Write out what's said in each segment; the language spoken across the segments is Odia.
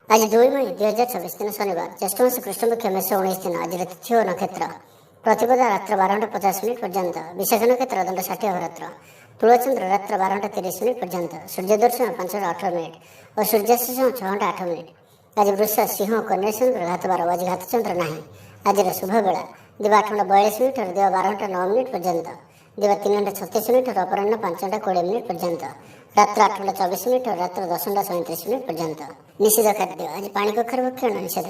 आज 2 मई 2024 दिन शनिवार ज्येष्ठ मास कृष्णपक्ष मेष 19 दिन आज तिथि और नक्षत्र प्रतिपदा रात्र 12:50 पर्यंत विशाख नक्षत्र दंड 60 अहोरात्र तुलचंद्र रात्र 12:30 पर्यंत सूर्य दर्शन 5:18 और सूर्यास्त 6:08। आज वृष सिंह कन्या चंद्र घात 12 आज घात चंद्र ना। आज शुभ बेला दिवा 8:42 और दिवा 12:09 पर्यंत दिवा 3:36 और अपराह 5:20 पर्यंत रात्र 8:24 और रात्र 10:37 पर्यंत। निषेध खाद्य आज पानी कखार भक्षण निषेध।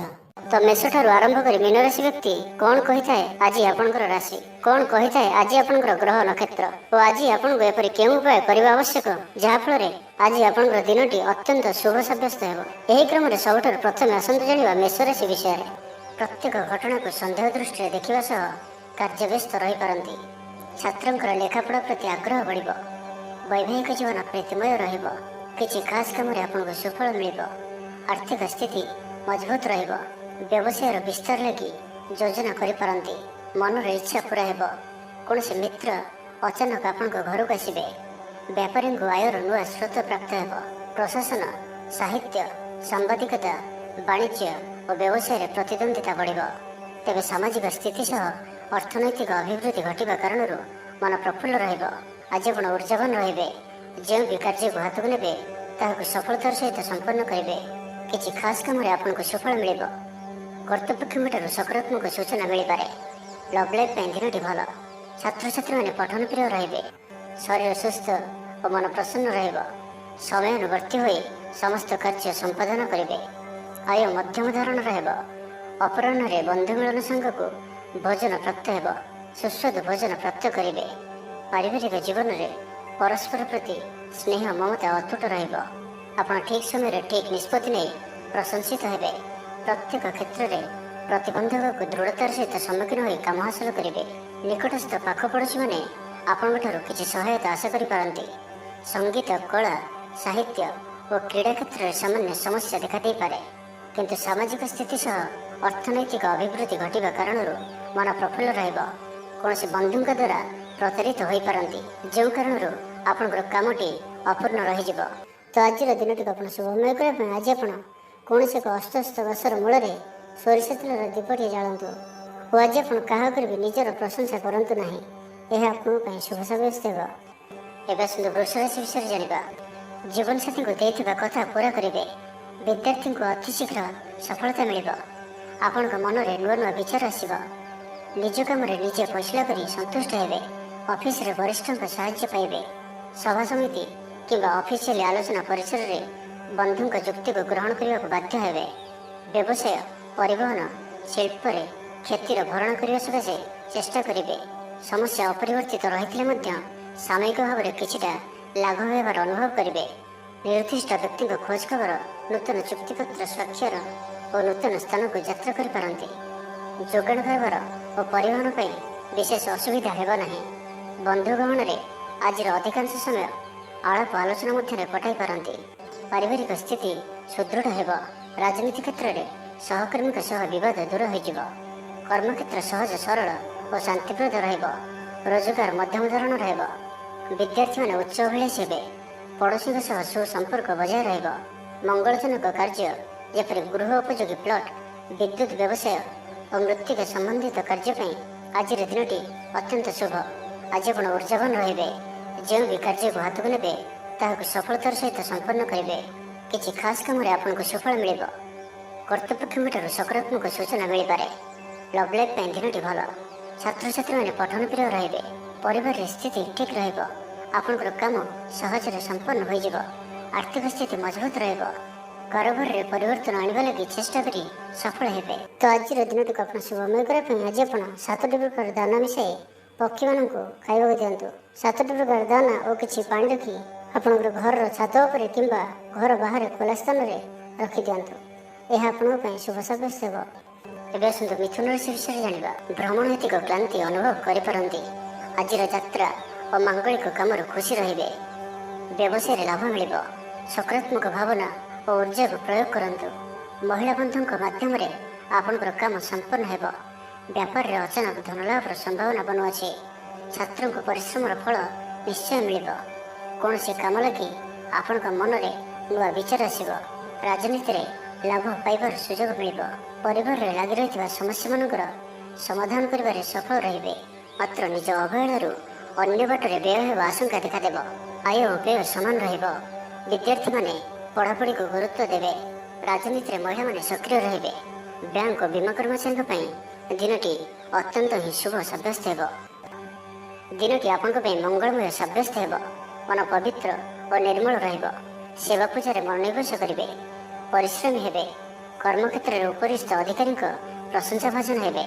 तो मेष ठारू आरंभ कर मीन राशि व्यक्ति कौन कही थाए आज आपणकर राशि कौन कही थाए आज आपणकर ग्रह नक्षत्र और आज आपको एपरि केउं उपाय करबा आवश्यक जहा फल आज आपणकर दिनटी अत्यंत शुभ सब्यस्त हेबो। एही क्रम रे सबठारु प्रथमे आसंतु जानिबा मेष राशि विषय। प्रत्येक घटना को संदेह दृष्टि देखिबा सह कार्य व्यस्त रही पारंती। छात्रंकर लेखापढ़ा प्रति आग्रह बढ़िबो। वैवाहिक जीवन प्रीतिमय रहिबो। किछि खास काम रे आपनको सुफल मिलिबो। आर्थिक स्थिति मजबूत रहिबो। व्यवसाय विस्तार लगी योजना करि पारंती। मनर इच्छा पूरा हेबो। कोनोसी मित्र अचानक आपनको घरକୁ आसिबे। व्यापारी को आयर नुआ स्रोत प्राप्त हेबो। प्रशासन साहित्य सांबादिकता वाणिज्य और व्यवसाय प्रतिद्वंदिता बढ़िबो। तेबे सामाजिक स्थिति सह अर्थनैतिक अभिवृद्धि घटिबा कारणरू मन प्रफुल्ल रहिबो। आज आपण ऊर्जावान रहिबे। जो भी कार्य को हाथ को नेबे ताहाକୁ सफलतार सहित संपन्न करिबे। किछि खास काम रे आपनको सफल मिलिबो। कर्तृपक्षठारु सकारात्मक सूचना मिल पारे। लव लाइफ दिनटी भल। छात्र छात्री मैंने पठन प्रिय रहिबे। शरीर सुस्थ और मन प्रसन्न रहिबो। समयानुवर्ती होई समस्त कार्य संपादन करिबे। आय मध्यम धारण रहिबो। अपराह्न रे बंधु मिलन संग को भोजन प्राप्त हेबो। सुस्वादु भोजन प्राप्त करिबे। पारिवारिक जीवन रे परस्पर प्रति स्नेह ममता अतुट रहिबो। आपण ठीक समय रे ठीक निष्पत्ति नै प्रशंसित हेबे। प्रत्येक क्षेत्र रे प्रतिबंधक को दृढ़तार सहित सम्मुखीन होई काम हासिल करिबे। निकटस्थ पाख पड़ोशी माने आपणठारु किछि सहायता आशा करि पारंती। संगीत कला साहित्य और क्रीड़ा क्षेत्र में सामान्य समस्या देखा दे पारे। किंतु सामाजिक स्थिति सह अर्थनैतिक अभिवृद्धि घटिबा कारणरू मन प्रफुल्ल रहिबो। कोनोसी बंधुଙ୍କ द्वारा प्रतारित होई पारंती जो कारणरू आपणकर कामटी अपूर्ण रहि जिवो। तो आज दिनटी आपण शुभमय करबा आज आपण कोनोसी एक अस्तस्त गसर मूल सोरिष तेलर दीपटी जालतु और आज आप क्या करेंगे निजर प्रशंसा करतु ना। यह आपको शुभ सब्यस्त हो। एवं सुंदर वृष राशि विषय जाना। जीवन साथी को देता कथा पूरा करेंगे। विद्यार्थी को अति शीघ्र सफलता मिल। आपण मन में नुआ नुआ विचार आसब। निज कम निजे फैसला कर संतुष्ट हेबे। ऑफिस रे वरिष्ठ साहाय्य पाइबे। सभा समिति किंबा ऑफिशियल आलोचना परिसर रे बंधु जुक्ति को ग्रहण करने को बाध्य हेबे। व्यवसाय परिवहन शिल्प रे क्षतिर भरण करने सकाशे चेष्टा करेंगे। समस्या अपरिवर्तित रही सामयिक भाव में किछिटा लाभ होबार अनुभव करेंगे। निर्दिष्ट व्यक्ति को खोज खबर नूतन चुक्तिपत्र स्वाक्षर और नूतन स्थान को यात्रा कर पारंती। जोगाण करबार और परिवहन पर विशेष असुविधा हेबा नहीं। बंधुगहन रे आज अधिकांश समय आलाप आलोचना मध्य कटाई पारंती। पारिवारिक स्थिति सुदृढ़ हेब। राजनीति क्षेत्र में सहकर्मी सह विवाद दूर हो। कर्मक्षेत्र सहज सरल और शांतिप्रद रहिबो। रोजगार मध्यम धरण रहिबो। विद्यार्थी माने उच्च अभिलाषी हेबे। पड़ोशी सह सुसंपर्क बजाय रहिबो। मंगलजनक कार्य जेपरि गृह उपयोगी प्लॉट विद्युत व्यवसाय और मृत्तिका संबंधित कार्य आज दिनटी अत्यंत शुभ। आज आप ऊर्जावान रहिबे। जो भी कार्य को हाथ को नेबे ताहाକୁ सफलतार सहित संपन्न करेंगे। किछि खास काम रे आपनको सफल मिलिबो। कर्तृपक्षठारु सकारात्मक सूचना मिल पारे। लव लाइफ दिनटी भल। छात्र छात्री मैंने पठन प्रिय रहिबे। परिवार स्थिति ठीक रहिबो। आपनकर काम सहज रे संपन्न होई जिवो। आर्थिक स्थिति मजबूत रहिबो। कारोबार रे परिवर्तन आनिबा लागि चेष्टा करी सफल हेबे। तो आज दिनटी को आपण शुभमय करबा आज आपण 7टी प्रकार दाना मिसाई पक्षी मान खाइबा दिंतु। 7टी प्रकार दाना और किछि पानी रखी आपनकर घर छात उपर किंबा घर बाहर खुला स्थान रे रखि दिंतु। यह आपन शुभ सब्यस्त हो। एवं सुंदर मिथुन राशि विषय जाना। भ्रमण हेतु क्लांति अनुभव करिपारंती। आज यात्रा और मांगलिक काम खुशी रहिबे। व्यवसाय लाभ मिल। सकारात्मक भावना और ऊर्जा को प्रयोग करंतु। महिला बंधु माध्यम रे आपनकर काम संपन्न हेबो। व्यापार रे अचानक धन लाभर संभावना बनुअछि। छात्रों को परिश्रम फल निश्चय मिल। कौन से काम लगी आपण मन में नुआ विचार आसब। राजनीति रे ଲାଭ ପାଇବାର ସୁଯୋଗ ମିଳିବ। ପରିବାରରେ ଲାଗି ରହିଥିବା ସମସ୍ୟାମାନଙ୍କର ସମାଧାନ କରିବାରେ ସଫଳ ରହିବେ। ମାତ୍ର ନିଜ ଅବହେଳାରୁ ଅନ୍ୟ ବାଟରେ ବ୍ୟୟ ହେବା ଆଶଙ୍କା ଦେଖାଦେବ। ଆୟ ଓ ବ୍ୟୟ ସମାନ ରହିବ। ବିଦ୍ୟାର୍ଥୀମାନେ ପଢ଼ାପଢ଼ିକୁ ଗୁରୁତ୍ୱ ଦେବେ। ରାଜନୀତିରେ ମହିଳାମାନେ ସକ୍ରିୟ ରହିବେ। ବ୍ୟାଙ୍କ ଓ ବୀମା କର୍ମଚାରୀଙ୍କ ପାଇଁ ଦିନଟି ଅତ୍ୟନ୍ତ ହିଁ ଶୁଭ ସାବ୍ୟସ୍ତ ହେବ। ଦିନଟି ଆପଣଙ୍କ ପାଇଁ ମଙ୍ଗଳମୟ ସାବ୍ୟସ୍ତ ହେବ। ମନ ପବିତ୍ର ଓ ନିର୍ମଳ ରହିବ। ସେବା ପୂଜାରେ ମନୋନିବେଶ କରିବେ। ପରିଶ୍ରମୀ ହେବେ। କର୍ମକ୍ଷେତ୍ରରେ ଉପରିସ୍ଥ ଅଧିକାରୀଙ୍କ ପ୍ରଶଂସା ଭାଜନ ହେବେ।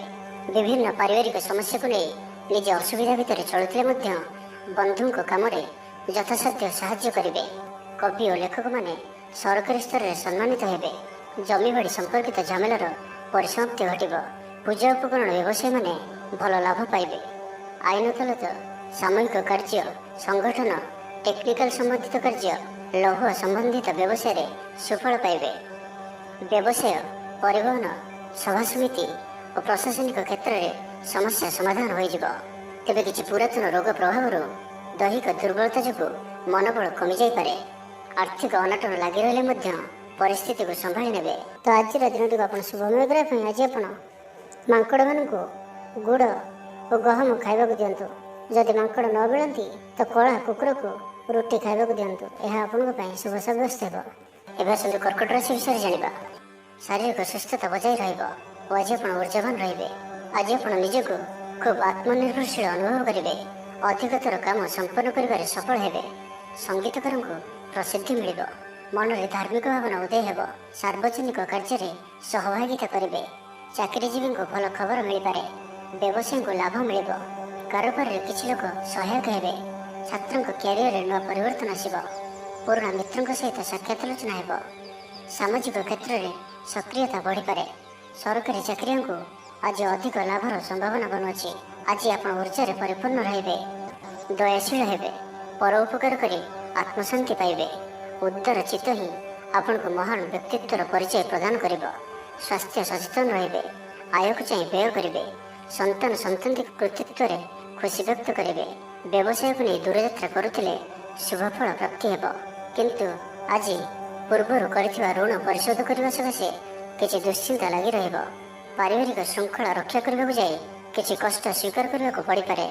ବିଭିନ୍ନ ପାରିବାରିକ ସମସ୍ୟାକୁ ନେଇ ନିଜ ଅସୁବିଧା ଭିତରେ ଚଳୁଥିଲେ ମଧ୍ୟ ବନ୍ଧୁଙ୍କ କାମରେ ଯଥାସାଧ୍ୟ ସାହାଯ୍ୟ କରିବେ। କବି ଓ ଲେଖକମାନେ ସରକାରୀ ସ୍ତରରେ ସମ୍ମାନିତ ହେବେ। ଜମିବାଡ଼ି ସମ୍ପର୍କିତ ଝାମେଲାର ପରିସମାପ୍ତି ଘଟିବ। ପୂଜା ଉପକରଣ ବ୍ୟବସାୟୀମାନେ ଭଲ ଲାଭ ପାଇବେ। ଆଇନ ଅଦାଲତ, ସାମୂହିକ କାର୍ଯ୍ୟ, ସଂଗଠନ, ଟେକ୍ନିକାଲ ସମ୍ବନ୍ଧିତ କାର୍ଯ୍ୟ, ଲୌହ ସମ୍ବନ୍ଧିତ ବ୍ୟବସାୟରେ ସୁଫଳ ପାଇବେ। ବ୍ୟବସାୟ, ପରିବହନ, ସଭାସମିତି ଓ ପ୍ରଶାସନିକ କ୍ଷେତ୍ରରେ ସମସ୍ୟା ସମାଧାନ ହୋଇଯିବ। ତେବେ କିଛି ପୁରାତନ ରୋଗ ପ୍ରଭାବରୁ ଦୈହିକ ଦୁର୍ବଳତା ଯୋଗୁଁ ମନୋବଳ କମିଯାଇପାରେ। ଆର୍ଥିକ ଅନାଟନ ଲାଗି ରହିଲେ ମଧ୍ୟ ପରିସ୍ଥିତିକୁ ସମ୍ଭାଳି ନେବେ। ତ ଆଜିର ଦିନଟିକୁ ଆପଣ ଶୁଭମୟ କରିବା ପାଇଁ ଆଜି ଆପଣ ମାଙ୍କଡ଼ମାନଙ୍କୁ ଗୁଡ଼ ଓ ଗହମ ଖାଇବାକୁ ଦିଅନ୍ତୁ। ଯଦି ମାଙ୍କଡ଼ ନ ମିଳନ୍ତି ତ କଳା କୁକୁରକୁ ରୁଟି ଖାଇବାକୁ ଦିଅନ୍ତୁ। ଏହା ଆପଣଙ୍କ ପାଇଁ ଶୁଭ ସାବ୍ୟସ୍ତ ହେବ। ଏବେ ଆସନ୍ତୁ କର୍କଟ ରାଶି ବିଷୟରେ ଜାଣିବା। ଶାରୀରିକ ସୁସ୍ଥତା ବଜାୟ ରହିବ ଓ ଆଜି ଆପଣ ଉର୍ଜାବାନ ରହିବେ। ଆଜି ଆପଣ ନିଜକୁ ଖୁବ୍ ଆତ୍ମନିର୍ଭରଶୀଳ ଅନୁଭବ କରିବେ। ଅଧିକତର କାମ ସମ୍ପନ୍ନ କରିବାରେ ସଫଳ ହେବେ। ସଙ୍ଗୀତକାରଙ୍କୁ ପ୍ରସିଦ୍ଧି ମିଳିବ। ମନରେ ଧାର୍ମିକ ଭାବନା ଉଦୟ ହେବ। ସାର୍ବଜନିକ କାର୍ଯ୍ୟରେ ସହଭାଗିତା କରିବେ। ଚାକିରିଜୀବୀଙ୍କୁ ଭଲ ଖବର ମିଳିପାରେ। ବ୍ୟବସାୟୀଙ୍କୁ ଲାଭ ମିଳିବ। କାରବାରରେ କିଛି ଲୋକ ସହାୟକ ହେବେ। ଛାତ୍ରଙ୍କ କ୍ୟାରିୟରରେ ନୂଆ ପରିବର୍ତ୍ତନ ଆସିବ। ପୁରୁଣା ମିତ୍ରଙ୍କ ସହିତ ସାକ୍ଷାତ ଆଲୋଚନା ହେବ। ସାମାଜିକ କ୍ଷେତ୍ରରେ ସକ୍ରିୟତା ବଢ଼ିପାରେ। ସରକାରୀ ଚାକିରିଆଙ୍କୁ ଆଜି ଅଧିକ ଲାଭର ସମ୍ଭାବନା ବନୁଅଛି। ଆଜି ଆପଣ ଉର୍ଜାରେ ପରିପୂର୍ଣ୍ଣ ରହିବେ। ଦୟାଶୀଳ ହେବେ। ପର ଉପକାର କରି ଆତ୍ମଶାନ୍ତି ପାଇବେ। ଉଦାର ଚିତ୍ତ ହିଁ ଆପଣଙ୍କୁ ମହାନ ବ୍ୟକ୍ତିତ୍ୱର ପରିଚୟ ପ୍ରଦାନ କରିବ। ସ୍ୱାସ୍ଥ୍ୟ ସଚେତନ ରହିବେ। ଆୟକୁ ଚାହିଁ ବ୍ୟୟ କରିବେ। ସନ୍ତାନ ସନ୍ତତି କୃତିତ୍ୱରେ ଖୁସି ବ୍ୟକ୍ତ କରିବେ। ବ୍ୟବସାୟକୁ ନେଇ ଦୂରଯାତ୍ରା କରୁଥିଲେ ଶୁଭଫଳ ପ୍ରାପ୍ତି ହେବ। କିନ୍ତୁ ଆଜି ପୂର୍ବରୁ କରିଥିବା ଋଣ ପରିଶୋଧ କରିବା ସକାଶେ କିଛି ଦୁଶ୍ଚିନ୍ତା ଲାଗି ରହିବ। ପାରିବାରିକ ଶୃଙ୍ଖଳା ରକ୍ଷା କରିବାକୁ ଯାଇ କିଛି କଷ୍ଟ ସ୍ୱୀକାର କରିବାକୁ ପଡ଼ିପାରେ।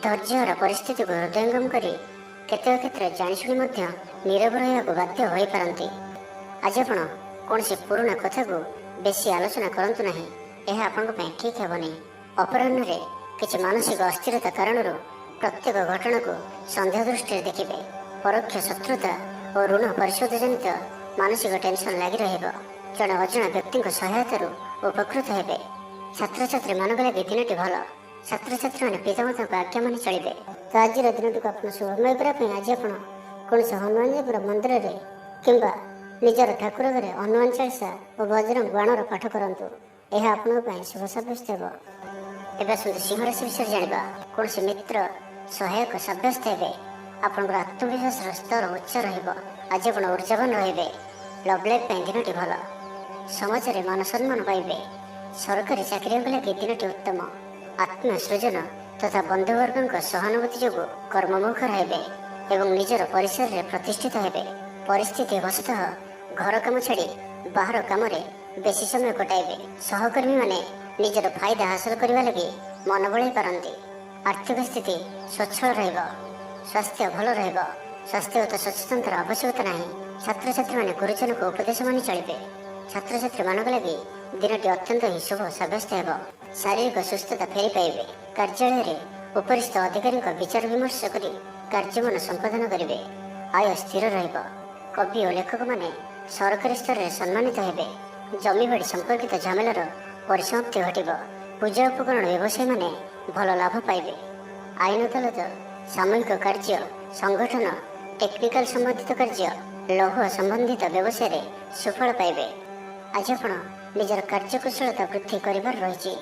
ଧୈର୍ଯ୍ୟହରା ପରିସ୍ଥିତିକୁ ହୃଦୟଙ୍ଗମ କରି କେତେକ କ୍ଷେତ୍ରରେ ଜାଣିଶୁଣି ମଧ୍ୟ ନୀରବ ରହିବାକୁ ବାଧ୍ୟ ହୋଇପାରନ୍ତି। ଆଜି ଆପଣ କୌଣସି ପୁରୁଣା କଥାକୁ ବେଶୀ ଆଲୋଚନା କରନ୍ତୁ ନାହିଁ। ଏହା ଆପଣଙ୍କ ପାଇଁ ଠିକ୍ ହେବନି। ଅପରାହ୍ନରେ କିଛି ମାନସିକ ଅସ୍ଥିରତା କାରଣରୁ ପ୍ରତ୍ୟେକ ଘଟଣାକୁ ସନ୍ଦେହ ଦୃଷ୍ଟିରେ ଦେଖିବେ। ପରୋକ୍ଷ ଶତ୍ରୁତା ଓ ଋଣ ପରିଶୋଧ ଜନିତ ମାନସିକ ଟେନସନ୍ ଲାଗି ରହିବ। ଜଣେ ଅଜଣା ବ୍ୟକ୍ତିଙ୍କ ସହାୟତାରୁ ଉପକୃତ ହେବେ। ଛାତ୍ରଛାତ୍ରୀମାନଙ୍କ ଲାଗି ଦିନଟି ଭଲ। ଛାତ୍ରଛାତ୍ରୀମାନେ ପିତାମାତାଙ୍କ ଆଜ୍ଞା ମାନି ଚଳିବେ। ତ ଆଜିର ଦିନଟିକୁ ଆପଣ ଶୁଭମୟ କରିବା ପାଇଁ ଆଜି ଆପଣ କୌଣସି ହନୁମାନଜୀଙ୍କର ମନ୍ଦିରରେ କିମ୍ବା ନିଜର ଠାକୁର ଘରେ ହନୁମାନ ଚାଳିଶା ଓ ବଜରଙ୍ଗ ବାଣର ପାଠ କରନ୍ତୁ। ଏହା ଆପଣଙ୍କ ପାଇଁ ଶୁଭ ସାବ୍ୟସ୍ତ ହେବ। ଏବେ ଆସନ୍ତୁ ସିଂହ ରାଶି ବିଷୟରେ ଜାଣିବା। କୌଣସି ମିତ୍ର ସହାୟକ ସାବ୍ୟସ୍ତ ହେବେ। ଆପଣଙ୍କର ଆତ୍ମବିଶ୍ୱାସର ସ୍ତର ଉଚ୍ଚ ରହିବ। ଆଜି ଆପଣ ଉର୍ଜାବାନ ରହିବେ। ଲଭ୍ ଲାଇଫ୍ ପାଇଁ ଦିନଟି ଭଲ। ସମାଜରେ ମାନ ସମ୍ମାନ ପାଇବେ। ସରକାରୀ ଚାକିରିଆଙ୍କ ଲାଗି ଦିନଟି ଉତ୍ତମ। ଆତ୍ମସୃଜନ ତଥା ବନ୍ଧୁବର୍ଗଙ୍କ ସହାନୁଭୂତି ଯୋଗୁଁ କର୍ମମୁଖର ହେବେ ଏବଂ ନିଜର ପରିସରରେ ପ୍ରତିଷ୍ଠିତ ହେବେ। ପରିସ୍ଥିତି ବଶତଃ ଘର କାମ ଛାଡ଼ି ବାହାର କାମରେ ବେଶୀ ସମୟ କଟାଇବେ। ସହକର୍ମୀମାନେ ନିଜର ଫାଇଦା ହାସଲ କରିବା ଲାଗି ମନ ବଳାଇ ପାରନ୍ତି। ଆର୍ଥିକ ସ୍ଥିତି ସ୍ୱଚ୍ଛଳ ରହିବ। ସ୍ୱାସ୍ଥ୍ୟ ଭଲ ରହିବ। ସ୍ୱାସ୍ଥ୍ୟଗତ ସଚେତନତାର ଆବଶ୍ୟକତା ନାହିଁ। ଛାତ୍ରଛାତ୍ରୀମାନେ ଗୁରୁଜନଙ୍କ ଉପଦେଶ ମାନି ଚଳିବେ। ଛାତ୍ରଛାତ୍ରୀମାନଙ୍କ ଲାଗି ଦିନଟି ଅତ୍ୟନ୍ତ ହିଁ ଶୁଭ ସାବ୍ୟସ୍ତ ହେବ। ଶାରୀରିକ ସୁସ୍ଥତା ଫେରି ପାଇବେ। କାର୍ଯ୍ୟାଳୟରେ ଉପରିସ୍ଥ ଅଧିକାରୀଙ୍କ ବିଚାର ବିମର୍ଶ କରି କାର୍ଯ୍ୟମାନ ସମ୍ପାଦନ କରିବେ। ଆୟ ସ୍ଥିର ରହିବ। କବି ଓ ଲେଖକମାନେ ସରକାରୀ ସ୍ତରରେ ସମ୍ମାନିତ ହେବେ। ଜମିବାଡ଼ି ସମ୍ପର୍କିତ ଝାମେଲାର ପରିସମାପ୍ତି ଘଟିବ। ପୂଜା ଉପକରଣ ବ୍ୟବସାୟୀମାନେ ଭଲ ଲାଭ ପାଇବେ। ଆଇନ ଅଦାଲତ, ସାମୂହିକ କାର୍ଯ୍ୟ, ସଂଗଠନ, ଟେକ୍ନିକାଲ ସମ୍ବନ୍ଧିତ କାର୍ଯ୍ୟ, ଲୌହ ସମ୍ବନ୍ଧିତ ବ୍ୟବସାୟରେ ସୁଫଳ ପାଇବେ। ଆଜି ଆପଣ ନିଜର କାର୍ଯ୍ୟକୁଶଳତା ବୃଦ୍ଧି କରିବାର ରହିଛି।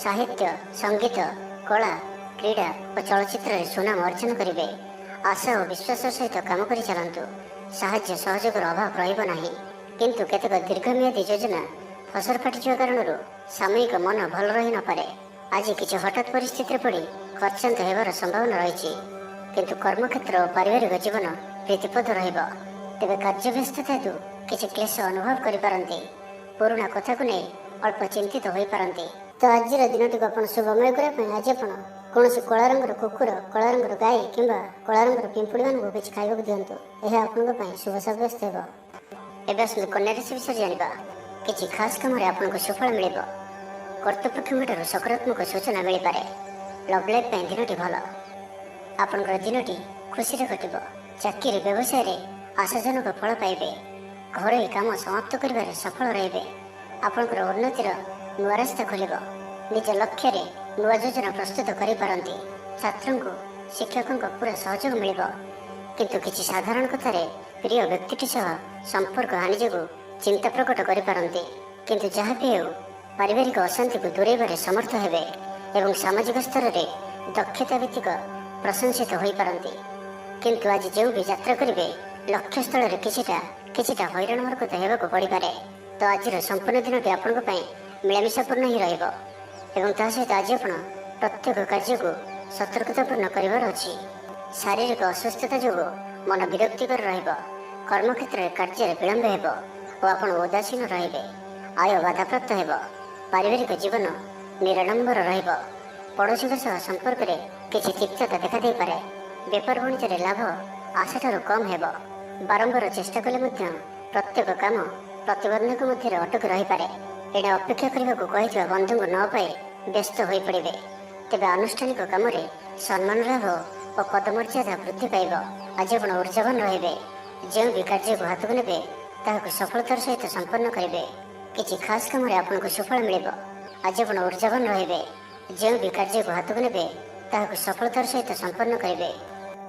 ସାହିତ୍ୟ, ସଙ୍ଗୀତ, କଳା, କ୍ରୀଡ଼ା ଓ ଚଳଚ୍ଚିତ୍ରରେ ସୁନାମ ଅର୍ଜନ କରିବେ। ଆଶା ଓ ବିଶ୍ୱାସର ସହିତ କାମ କରି ଚାଲନ୍ତୁ। ସାହାଯ୍ୟ ସହଯୋଗର ଅଭାବ ରହିବ ନାହିଁ। କିନ୍ତୁ କେତେକ ଦୀର୍ଘମିଆଦୀ ଯୋଜନା ଫସର ଫାଟିଯିବା କାରଣରୁ ସାମୟିକ ମନ ଭଲ ରହି ନପାରେ। ଆଜି କିଛି ହଠାତ୍ ପରିସ୍ଥିତିରେ ପଡ଼ି ଖର୍ଚ୍ଚାନ୍ତ ହେବାର ସମ୍ଭାବନା ରହିଛି। କିନ୍ତୁ କର୍ମକ୍ଷେତ୍ର ଓ ପାରିବାରିକ ଜୀବନ ପ୍ରୀତିପଦ ରହିବ। ତେବେ କାର୍ଯ୍ୟବ୍ୟସ୍ତତା ହେତୁ କିଛି କ୍ଲେଶ ଅନୁଭବ କରିପାରନ୍ତି। ପୁରୁଣା କଥାକୁ ନେଇ ଅଳ୍ପ ଚିନ୍ତିତ ହୋଇପାରନ୍ତି। ତ ଆଜିର ଦିନଟିକୁ ଆପଣ ଶୁଭମୟ କରିବା ପାଇଁ ଆଜି ଆପଣ କୌଣସି କଳା ରଙ୍ଗର କୁକୁର, କଳା ରଙ୍ଗର ଗାଈ କିମ୍ବା କଳା ରଙ୍ଗର ପିମ୍ପୁଡ଼ିମାନଙ୍କୁ କିଛି ଖାଇବାକୁ ଦିଅନ୍ତୁ। ଏହା ଆପଣଙ୍କ ପାଇଁ ଶୁଭ ସାବ୍ୟସ୍ତ ହେବ। ଏବେ ଆସନ୍ତୁ କନ୍ୟା ରାଶି ବିଷୟରେ ଜାଣିବା। କିଛି ଖାସ୍ କାମରେ ଆପଣଙ୍କୁ ସୁଫଳ ମିଳିବ। କର୍ତ୍ତୃପକ୍ଷଙ୍କଠାରୁ ସକାରାତ୍ମକ ସୂଚନା ମିଳିପାରେ। ଲଭ୍ ଲାଇଫ୍ ପାଇଁ ଦିନଟି ଭଲ। ଆପଣଙ୍କର ଦିନଟି ଖୁସିରେ କଟିବ। ଚାକିରି ବ୍ୟବସାୟରେ ଆଶାଜନକ ଫଳ ପାଇବେ। ଘରୋଇ କାମ ସମାପ୍ତ କରିବାରେ ସଫଳ ରହିବେ। ଆପଣଙ୍କର ଉନ୍ନତିର ନୂଆ ରାସ୍ତା ଖୋଲିବ। ନିଜ ଲକ୍ଷ୍ୟରେ ନୂଆ ଯୋଜନା ପ୍ରସ୍ତୁତ କରିପାରନ୍ତି। ଛାତ୍ରଙ୍କୁ ଶିକ୍ଷକଙ୍କ ପୁରା ସହଯୋଗ ମିଳିବ। କିନ୍ତୁ କିଛି ସାଧାରଣ କଥାରେ ପ୍ରିୟ ବ୍ୟକ୍ତିଟି ସହ ସମ୍ପର୍କ ହାନି ଯୋଗୁଁ ଚିନ୍ତା ପ୍ରକଟ କରିପାରନ୍ତି। କିନ୍ତୁ ଯାହା ବି ହେଉ ପାରିବାରିକ ଅଶାନ୍ତିକୁ ଦୂରେଇବାରେ ସମର୍ଥ ହେବେ ଏବଂ ସାମାଜିକ ସ୍ତରରେ ଦକ୍ଷତା ଭିତ୍ତିକ ପ୍ରଶଂସିତ ହୋଇପାରନ୍ତି। କିନ୍ତୁ ଆଜି ଯେଉଁ ବି ଯାତ୍ରା କରିବେ ଲକ୍ଷ୍ୟସ୍ଥଳରେ କିଛିଟା ହଇରାଣ ହରକତ ହେବାକୁ ପଡ଼ିପାରେ। ତ ଆଜିର ସମ୍ପୂର୍ଣ୍ଣ ଦିନଟି ଆପଣଙ୍କ ପାଇଁ ମିଳାମିଶାପୂର୍ଣ୍ଣ ହିଁ ରହିବ ଏବଂ ତା ସହିତ ଆଜି ଆପଣ ପ୍ରତ୍ୟେକ କାର୍ଯ୍ୟକୁ ସତର୍କତାପୂର୍ଣ୍ଣ କରିବାର ଅଛି। ଶାରୀରିକ ଅସୁସ୍ଥତା ଯୋଗୁଁ ମନ ବିରକ୍ତିକର ରହିବ। କର୍ମକ୍ଷେତ୍ରରେ କାର୍ଯ୍ୟରେ ବିଳମ୍ବ ହେବ ଓ ଆପଣ ଉଦାସୀନ ରହିବେ। ଆୟ ବାଧାପ୍ରାପ୍ତ ହେବ। ପାରିବାରିକ ଜୀବନ ନିରାଡମ୍ବର ରହିବ। ପଡ଼ୋଶୀଙ୍କ ସହ ସମ୍ପର୍କରେ କିଛି ତିକ୍ତତା ଦେଖାଦେଇପାରେ। ବେପାର ବାଣିଜ୍ୟରେ ଲାଭ ଆଶାଠାରୁ କମ୍ ହେବ। ବାରମ୍ବାର ଚେଷ୍ଟା କଲେ ମଧ୍ୟ ପ୍ରତ୍ୟେକ କାମ ପ୍ରତିବନ୍ଧକ ମଧ୍ୟରେ ଅଟକି ରହିପାରେ। ଏଣେ ଅପେକ୍ଷା କରିବାକୁ କହିଥିବା ବନ୍ଧୁଙ୍କୁ ନ ପାଇ ବ୍ୟସ୍ତ ହୋଇପଡ଼ିବେ। ତେବେ ଆନୁଷ୍ଠାନିକ କାମରେ ସମ୍ମାନ ଲାଭ ଓ ପଦମର୍ଯ୍ୟାଦା ବୃଦ୍ଧି ପାଇବ। ଆଜି ଆପଣ ଉର୍ଜାବାନ ରହିବେ। ଯେଉଁ ବି କାର୍ଯ୍ୟକୁ ହାତକୁ ନେବେ ତାହାକୁ ସଫଳତାର ସହିତ ସମ୍ପନ୍ନ କରିବେ। କିଛି ଖାସ୍ କାମରେ ଆପଣଙ୍କୁ ସୁଫଳ ମିଳିବ। ଆଜି ଆପଣ ଉର୍ଜାବାନ ରହିବେ। ଯେଉଁ ବି କାର୍ଯ୍ୟକୁ ହାତକୁ ନେବେ ତାହାକୁ ସଫଳତାର ସହିତ ସମ୍ପନ୍ନ କରିବେ।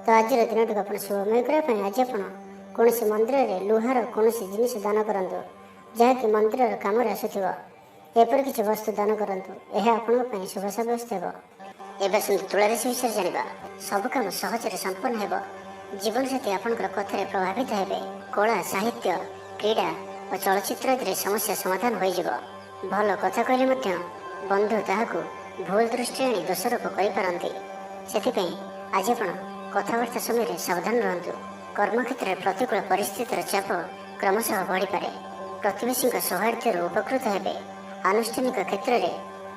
ତ ଆଜିର ଦିନଟିକୁ ଆପଣ ଶୁଭମୟ କରିବା ପାଇଁ ଆଜି ଆପଣ କୌଣସି ମନ୍ଦିରରେ ଲୁହାର କୌଣସି ଜିନିଷ ଦାନ କରନ୍ତୁ ଯାହାକି ମନ୍ଦିରର କାମରେ ଆସୁଥିବ। ଏପରି କିଛି ବସ୍ତୁ ଦାନ କରନ୍ତୁ। ଏହା ଆପଣଙ୍କ ପାଇଁ ଶୁଭ ସାବ୍ୟସ୍ତ ହେବ। ଏବେ ଆସନ୍ତୁ ତୁଳାରାଶି ବିଷୟରେ ଜାଣିବା। ସବୁ କାମ ସହଜରେ ସମ୍ପନ୍ନ ହେବ। ଜୀବନସାଥୀ ଆପଣଙ୍କର କଥାରେ ପ୍ରଭାବିତ ହେବେ। କଳା, ସାହିତ୍ୟ, କ୍ରୀଡ଼ା ଓ ଚଳଚ୍ଚିତ୍ର ଆଦିରେ ସମସ୍ୟା ସମାଧାନ ହୋଇଯିବ। ଭଲ କଥା କହିଲେ ମଧ୍ୟ ବନ୍ଧୁ ତାହାକୁ ଭୁଲ ଦୃଷ୍ଟିରେ ଆଣି ଦୋଷାରୋପ କରିପାରନ୍ତି। ସେଥିପାଇଁ ଆଜି ଆପଣ କଥାବାର୍ତ୍ତା ସମୟରେ ସାବଧାନ ରୁହନ୍ତୁ। କର୍ମକ୍ଷେତ୍ରରେ ପ୍ରତିକୂଳ ପରିସ୍ଥିତିର ଚାପ କ୍ରମଶଃ ବଢ଼ିପାରେ। ପ୍ରତିବେଶୀଙ୍କ ସୌହାର୍ଦ୍ଦ୍ୟରୁ ଉପକୃତ ହେବେ। ଆନୁଷ୍ଠାନିକ କ୍ଷେତ୍ରରେ